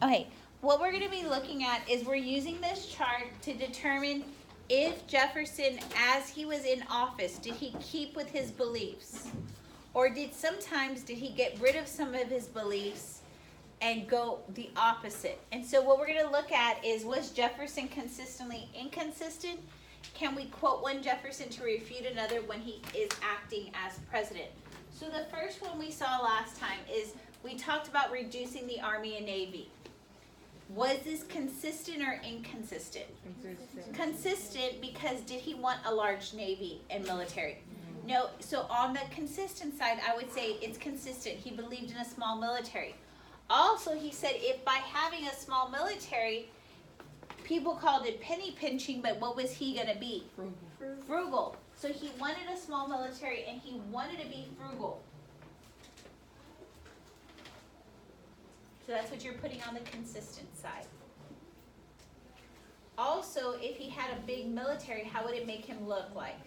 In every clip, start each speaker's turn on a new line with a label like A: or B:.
A: Okay, what we're going to be looking at is we're using this chart to determine if Jefferson, as he was in office, did he keep with his beliefs? Or did he get rid of some of his beliefs and go the opposite? And so what we're going to look at is, was Jefferson consistently inconsistent? Can we quote one Jefferson to refute another when he is acting as president? So the first one we saw last time is we talked about reducing the Army and Navy. Was this consistent or inconsistent? Consistent, because did he want a large Navy and military? No. So on the consistent side, I would say it's consistent. He believed in a small military. Also, he said if by having a small military, people called it penny pinching, but what was he going to be? Frugal. So he wanted a small military and he wanted to be frugal. So that's what you're putting on the consistent side. Also, if he had a big military, how would it make him look like?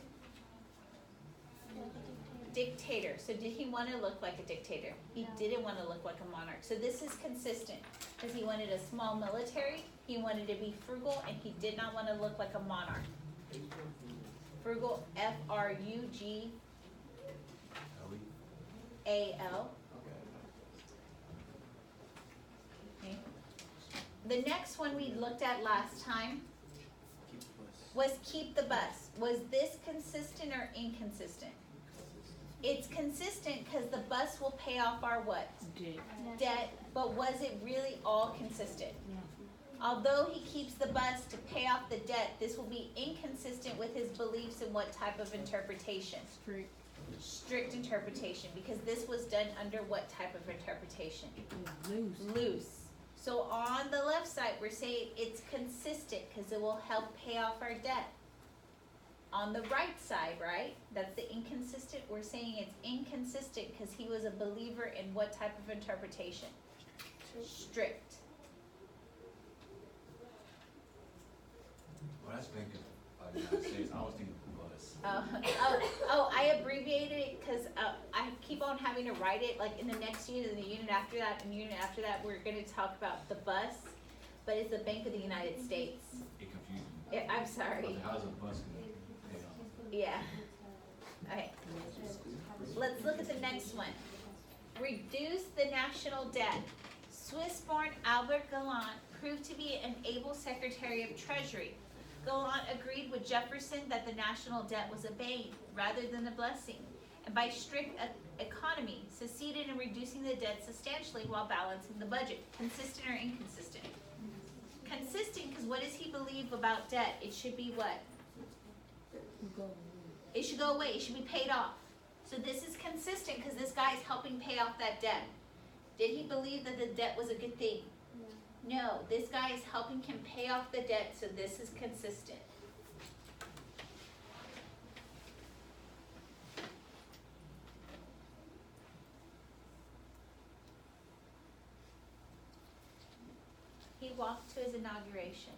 A: Dictator. So did he want to look like a dictator? He didn't want to look like a monarch. So this is consistent because he wanted a small military, he wanted to be frugal, and he did not want to look like a monarch. Frugal, F-R-U-G-A-L. Okay. The next one we looked at last time was keep the bus. Was this consistent or inconsistent? It's consistent because the bus will pay off our what? Debt. But was it really all consistent? Although he keeps the bus to pay off the debt, this will be inconsistent with his beliefs in what type of interpretation? Strict interpretation, because this was done under what type of interpretation? Loose. So on the left side, we're saying it's consistent because it will help pay off our debt. On the right side, right, that's the inconsistent, we're saying it's inconsistent because he was a believer in what type of interpretation? Strict.
B: When I was thinking of the United States, I was thinking bus.
A: I abbreviated it because I keep on having to write it like in the next unit and the unit after that and the unit after that. We're going to talk about the bus, but it's the Bank of the United States.
B: It confused me.
A: I'm sorry.
B: How's a bus going to pay off?
A: Yeah. Okay. Let's look at the next one. Reduce the national debt. Swiss-born Albert Gallant proved to be an able Secretary of Treasury. Gallant agreed with Jefferson that the national debt was a bane rather than a blessing, and by strict economy, succeeded in reducing the debt substantially while balancing the budget. Consistent or inconsistent? Consistent, because what does he believe about debt? It should be what? It should go away. It should be paid off. So this is consistent because this guy is helping pay off that debt. Did he believe that the debt was a good thing? No, this guy is helping him pay off the debt, so this is consistent. He walked to his inauguration.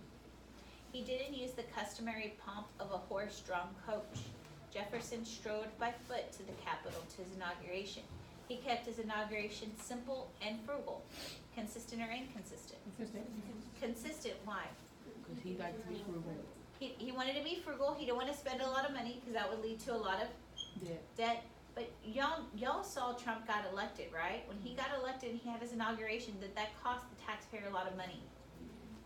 A: He didn't use the customary pomp of a horse-drawn coach. Jefferson strode by foot to the Capitol to his inauguration. He kept his inauguration simple and frugal. Consistent or inconsistent? Consistent, why?
C: Because he liked to be frugal.
A: He wanted to be frugal. He didn't want to spend a lot of money because that would lead to a lot of debt. But y'all saw Trump got elected, right? When he got elected and he had his inauguration, that cost the taxpayer a lot of money.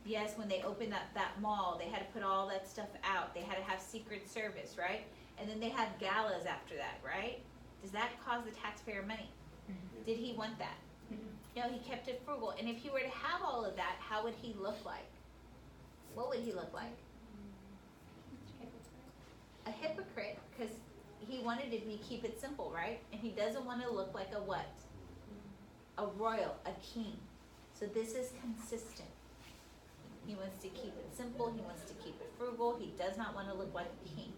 A: Yes, when they opened that mall, they had to put all that stuff out. They had to have Secret Service, right? And then they had galas after that, right? Does that cause the taxpayer money? Mm-hmm. Did he want that? Mm-hmm. No, he kept it frugal. And if he were to have all of that, how would he look like? What would he look like? A hypocrite, because he wanted to keep it simple, right? And he doesn't want to look like a what? A royal, a king. So this is consistent. He wants to keep it simple. He wants to keep it frugal. He does not want to look like a king.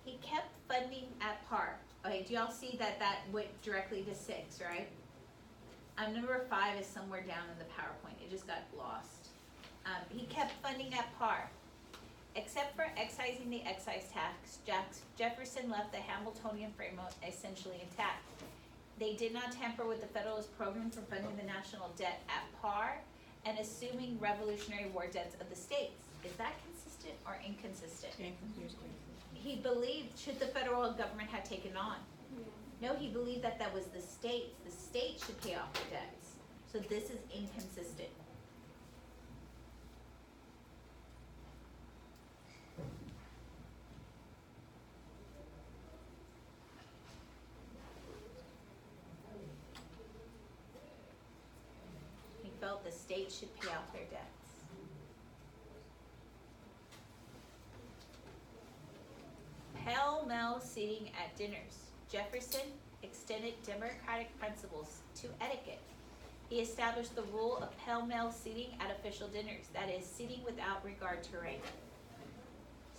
A: He kept funding at par. Okay, do y'all see that went directly to 6, right? Number 5 is somewhere down in the PowerPoint. It just got lost. He kept funding at par. Except for excising the excise tax, Jefferson left the Hamiltonian framework essentially intact. they did not tamper with the Federalist program for funding the national debt at par and assuming Revolutionary War debts of the states. Is that consistent or inconsistent? He believed, should the federal government have taken on? No, he believed that that was the states. The states should pay off their debts. So this is inconsistent. He felt the states should pay off their debts. Pell-mell seating at dinners. Jefferson extended democratic principles to etiquette. He established the rule of pell-mell seating at official dinners, that is, seating without regard to rank.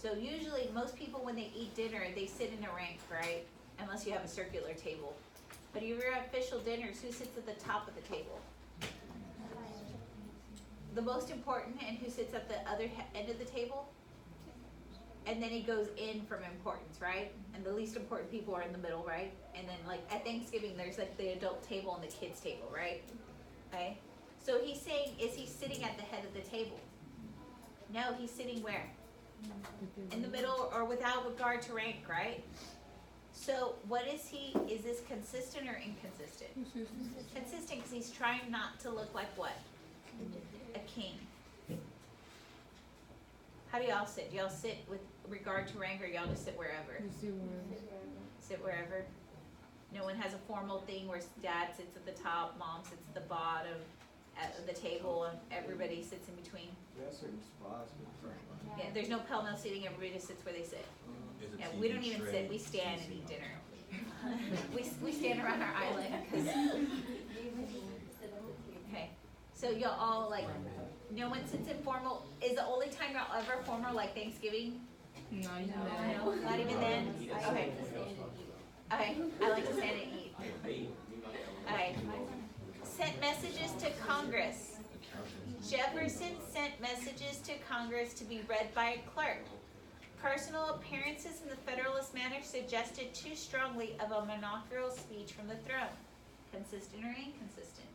A: So usually, most people when they eat dinner, they sit in a rank, right? Unless you have a circular table. But if you're at official dinners, who sits at the top of the table? The most important, and who sits at the other end of the table? And then it goes in from importance, right? And the least important people are in the middle, right? And then like at Thanksgiving, there's like the adult table and the kids table, right? Okay? So he's saying, is he sitting at the head of the table? No, he's sitting where? In the middle or without regard to rank, right? So what is this consistent or inconsistent? Consistent because he's trying not to look like what? A king. How do y'all sit? Do y'all sit with regard to rank or y'all just sit wherever? Sit wherever. No one has a formal thing where dad sits at the top, mom sits at the bottom at the table, and everybody sits in between.
D: There are certain spots, but
A: Yeah, there's no pell-mell seating, everybody just sits where they sit.
B: Is it
A: Yeah, we
B: TV
A: don't even
B: tray?
A: sit, we stand and eat dinner. We stand around our island, 'cause okay, so y'all all like, no one sits in formal, is the only time y'all ever formal like Thanksgiving?
C: No,
A: No, not even then? Okay. Okay, I like to stand and eat. Okay. Sent messages to Congress. Jefferson sent messages to Congress to be read by a clerk. Personal appearances in the Federalist manner suggested too strongly of a monarchical speech from the throne. Consistent or inconsistent?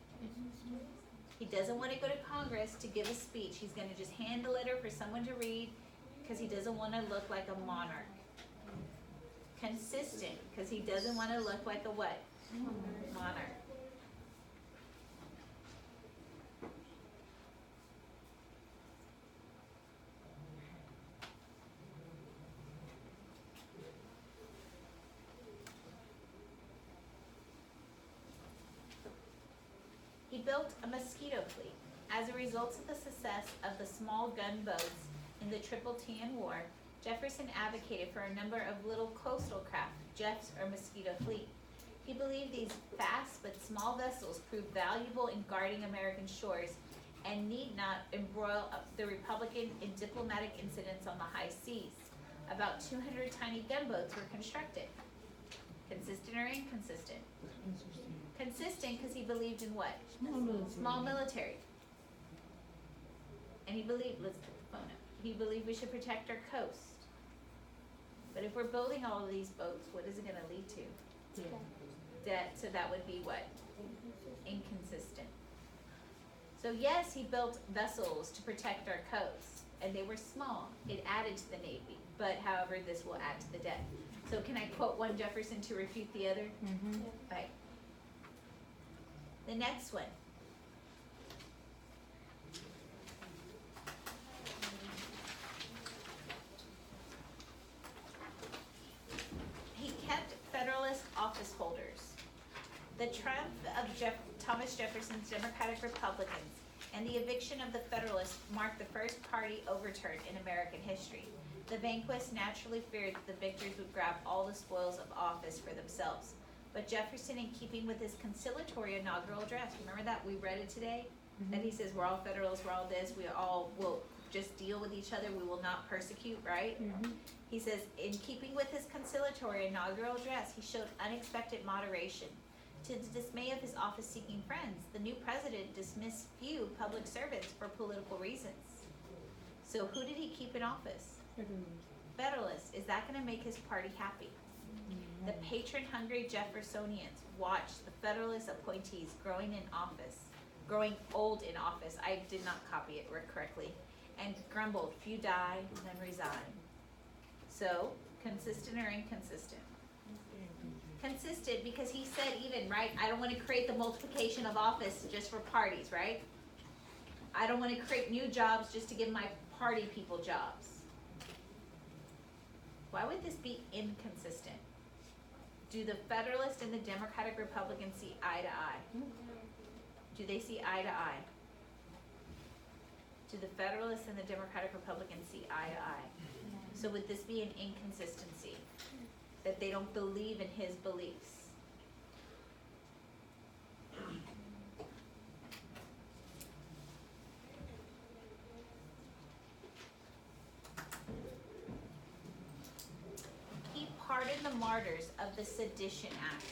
A: He doesn't want to go to Congress to give a speech. He's going to just hand a letter for someone to read because he doesn't want to look like a monarch. Consistent, because he doesn't want to look like a what? Monarch. He built a mosquito fleet. As a result of the success of the small gunboats in the Tripolitan War, Jefferson advocated for a number of little coastal craft, jets or mosquito fleet. He believed these fast but small vessels proved valuable in guarding American shores and need not embroil the Republican in diplomatic incidents on the high seas. About 200 tiny gunboats were constructed. Consistent or inconsistent? Consistent because he believed in what? Small military. And he believed, let's put the phone up. He believed we should protect our coast. But if we're building all of these boats, what is it gonna lead to? Debt, so that would be what? Inconsistent. So yes, he built vessels to protect our coast, and they were small. It added to the Navy, but however, this will add to the debt. So can I quote one Jefferson to refute the other? Okay. The next one. He kept Federalist office holders. The triumph of Thomas Jefferson's Democratic Republicans and the eviction of the Federalists marked the first party overturn in American history. The vanquished naturally feared that the victors would grab all the spoils of office for themselves. But Jefferson, in keeping with his conciliatory inaugural address, remember that we read it today? That he says, we're all Federalists, we're all this, we all will just deal with each other, we will not persecute, right? He says, in keeping with his conciliatory inaugural address, he showed unexpected moderation. To the dismay of his office-seeking friends, the new president dismissed few public servants for political reasons. So who did he keep in office? Federalists. Is that going to make his party happy? The patron-hungry Jeffersonians watched the Federalist appointees growing old in office. I did not copy it correctly, and grumbled, few die, then resign. So, consistent or inconsistent? Consistent, because he said even, right, I don't want to create the multiplication of office just for parties, right? I don't want to create new jobs just to give my party people jobs. Why would this be inconsistent? Do the Federalist and the Democratic Republicans see eye to eye? Do they see eye to eye? Do the Federalists and the Democratic Republicans see eye to eye? So would this be an inconsistency? That they don't believe in his beliefs? He pardoned the martyrs of the Sedition Act.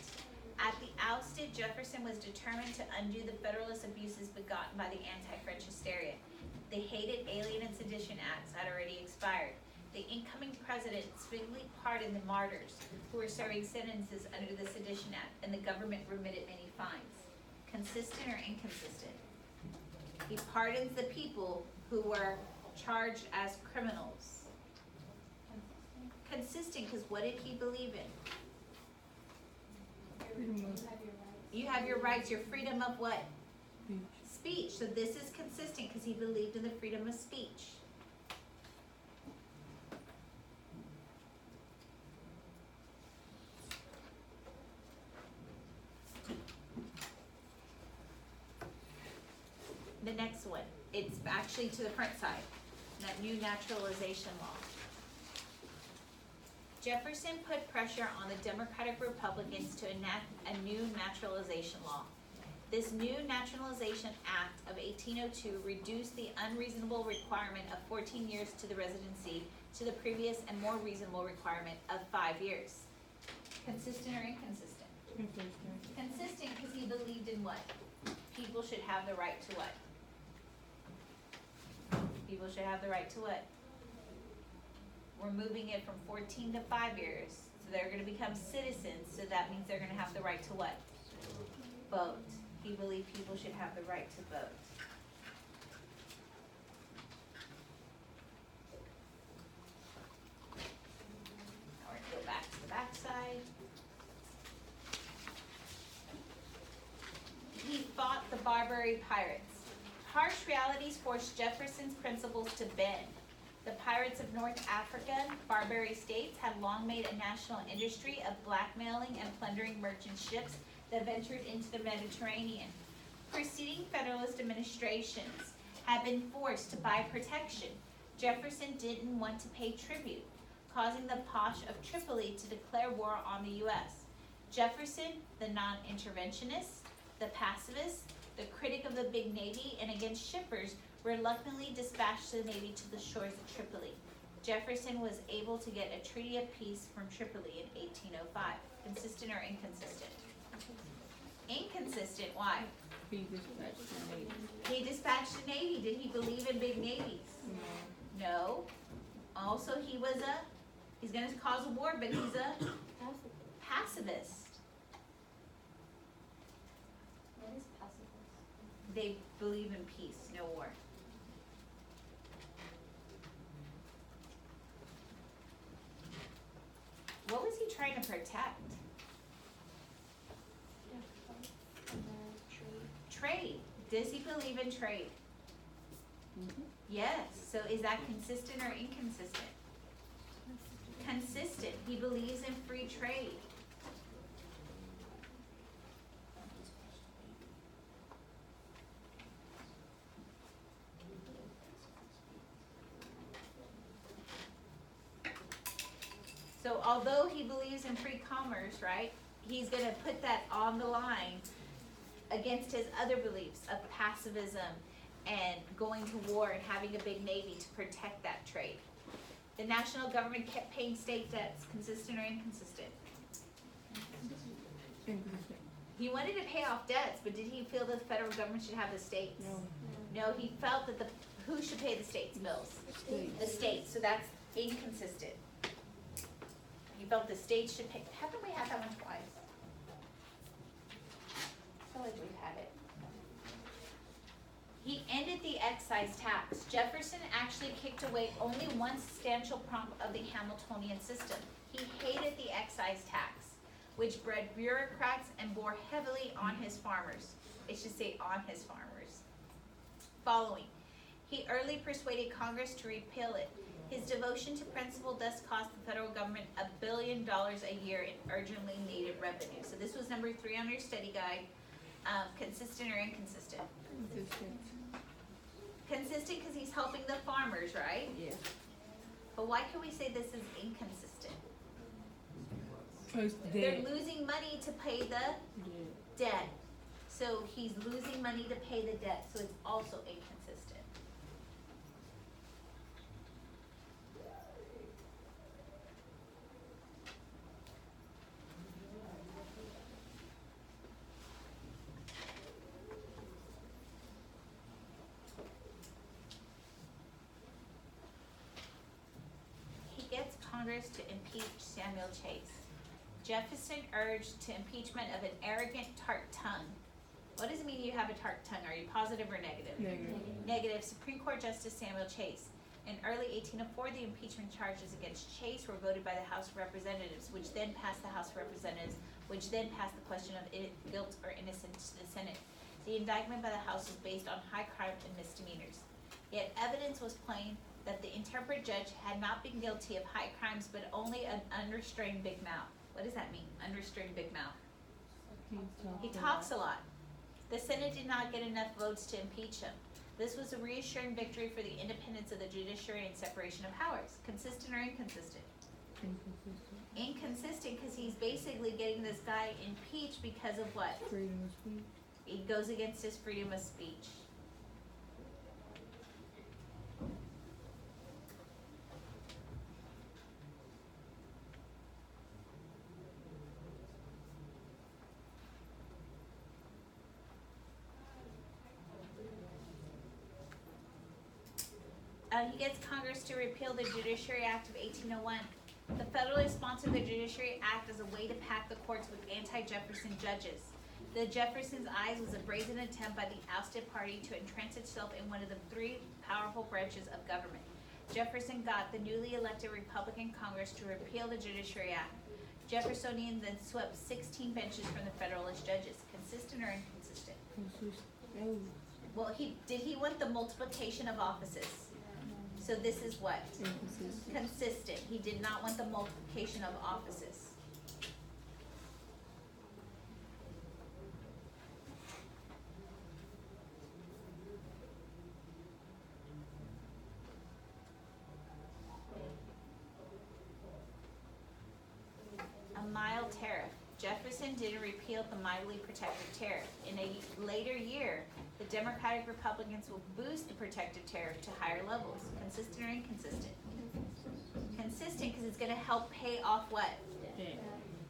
A: At the ousted, Jefferson was determined to undo the Federalist abuses begotten by the anti-French hysteria. The hated Alien and Sedition Acts had already expired. The incoming president swiftly pardoned the martyrs who were serving sentences under the Sedition Act, and the government remitted many fines. Consistent or inconsistent? He pardons the people who were charged as criminals. Consistent, because what did he believe in? You have your rights, your freedom of what? Speech. So this is consistent because he believed in the freedom of speech. The next one, it's actually to the front side, that new naturalization law. Jefferson put pressure on the Democratic Republicans to enact a new naturalization law. This new Naturalization Act of 1802 reduced the unreasonable requirement of 14 years to the residency to the previous and more reasonable requirement of 5 years. Consistent or inconsistent? Consistent because he believed in what? People should have the right to what? People should have the right to what? We're moving it from 14 to 5 years, so they're going to become citizens, so that means they're going to have the right to what? Vote. He believed people should have the right to vote. Now we're going to go back to the back side. He fought the Barbary pirates. Harsh realities forced Jefferson's principles to bend. The pirates of North Africa, Barbary states, had long made a national industry of blackmailing and plundering merchant ships that ventured into the Mediterranean. Preceding Federalist administrations had been forced to buy protection. Jefferson didn't want to pay tribute, causing the Pacha of Tripoli to declare war on the U.S. Jefferson, the non-interventionist, the pacifist, the critic of the big Navy, and against shippers, reluctantly dispatched the Navy to the shores of Tripoli. Jefferson was able to get a treaty of peace from Tripoli in 1805. Consistent or inconsistent? Inconsistent, why?
C: He dispatched the Navy.
A: He dispatched the Navy. Did he believe in big navies? No. Also, he's gonna cause a war, but he's a pacifist.
E: What is pacifist?
A: They believe in peace, no war. What was he trying to protect? Trade. Does he believe in trade? Yes. So is that consistent or inconsistent? Consistent. He believes in free trade. So although he believes in free commerce, right, he's going to put that on the line against his other beliefs of pacifism and going to war and having a big navy to protect that trade. The national government kept paying state debts. Consistent or inconsistent?
C: Inconsistent.
A: He wanted to pay off debts, but did he feel that the federal government should have the states? No, he felt that who should pay the states' bills? The states. So that's inconsistent. He He felt the state should pay, haven't we had that one twice? I feel like we've had it. He ended the excise tax. Jefferson actually kicked away only one substantial prompt of the Hamiltonian system. He hated the excise tax, which bred bureaucrats and bore heavily on his farmers. It should say on his farmers. Following, he early persuaded Congress to repeal it. His devotion to principle thus cost the federal government $1 billion a year in urgently needed revenue. So this was number 3 on your study guide. Consistent or inconsistent?
C: Consistent.
A: Consistent because he's helping the farmers, right?
C: Yeah.
A: But why can we say this is inconsistent?
C: Cause
A: They're
C: that.
A: losing money to pay the
C: Yeah.
A: debt. So he's losing money to pay the debt, so it's also inconsistent. He gets Congress to impeach Samuel Chase. Jefferson urged to impeachment of an arrogant tart tongue. What does it mean you have a tart tongue? Are you positive or negative?
C: Negative.
A: Negative. Supreme Court Justice Samuel Chase. In early 1804, the impeachment charges against Chase were voted by the House of Representatives, which then passed the House of Representatives, which then passed the question of guilt or innocence to the Senate. The indictment by the House was based on high crime and misdemeanors. Yet evidence was plain that the interpreted judge had not been guilty of high crimes, but only an unrestrained big mouth. What does that mean, unrestrained big mouth? He talks a lot. The Senate did not get enough votes to impeach him. This was a reassuring victory for the independence of the judiciary and separation of powers. Consistent or inconsistent?
C: Inconsistent.
A: Inconsistent because he's basically getting this guy impeached because of what?
C: Freedom of speech.
A: He goes against his freedom of speech. He gets Congress to repeal the Judiciary Act of 1801. The federally sponsored the Judiciary Act as a way to pack the courts with anti-Jefferson judges. The Jefferson's eyes was a brazen attempt by the ousted party to entrench itself in one of the 3 powerful branches of government. Jefferson got the newly elected Republican Congress to repeal the Judiciary Act. Jeffersonians then swept 16 benches from the Federalist judges. Consistent or inconsistent?
C: Consistent.
A: Well, did he want the multiplication of offices? So this is what?
C: Inconsistent.
A: Consistent. He did not want the multiplication of offices. A mild tariff. Jefferson didn't repeal the mildly protective tariff. In a later year, the Democratic Republicans will boost the protective tariff to higher levels. Consistent or inconsistent? Consistent because it's going to help pay off what?
C: Yeah.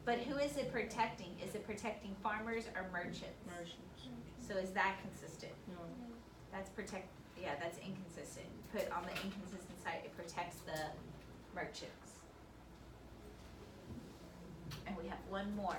A: But who is it protecting? Is it protecting farmers or merchants?
C: Merchants.
A: So is that consistent?
C: No.
A: That's that's inconsistent. Put on the inconsistent side, it protects the merchants. And we have one more.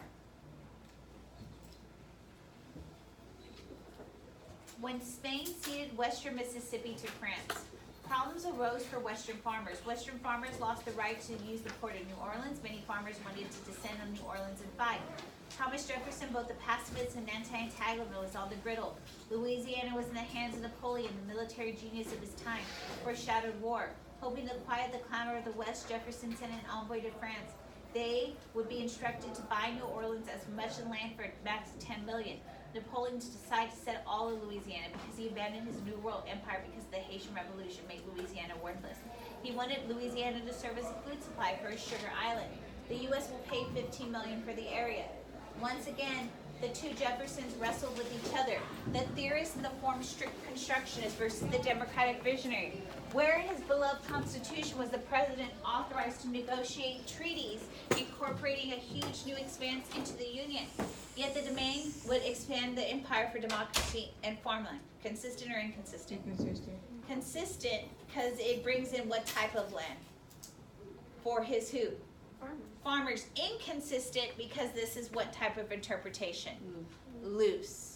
A: When Spain ceded western Mississippi to France, problems arose for western farmers. Western farmers lost the right to use the port of New Orleans. Many farmers wanted to descend on New Orleans and fight. Thomas Jefferson, both the pacifist and anti-antagonist, was on the griddle. Louisiana was in the hands of Napoleon, the military genius of his time, foreshadowed war. Hoping to quiet the clamor of the West, Jefferson sent an envoy to France. They would be instructed to buy New Orleans as much in land for max $10 million. Napoleon decided to set all of Louisiana because he abandoned his New World Empire because the Haitian Revolution made Louisiana worthless. He wanted Louisiana to serve as a food supply for his sugar island. The U.S. will pay $15 million for the area. Once again, the two Jeffersons wrestled with each other. The theorist and the former strict constructionist versus the democratic visionary. Where in his beloved Constitution was the president authorized to negotiate treaties incorporating a huge new expanse into the Union? Yet the domain would expand the empire for democracy and farmland. Consistent or inconsistent?
C: Inconsistent.
A: Consistent because it brings in what type of land? For his who?
E: Farmers.
A: farmers inconsistent because this is what type of interpretation?
C: Loose.
A: Loose.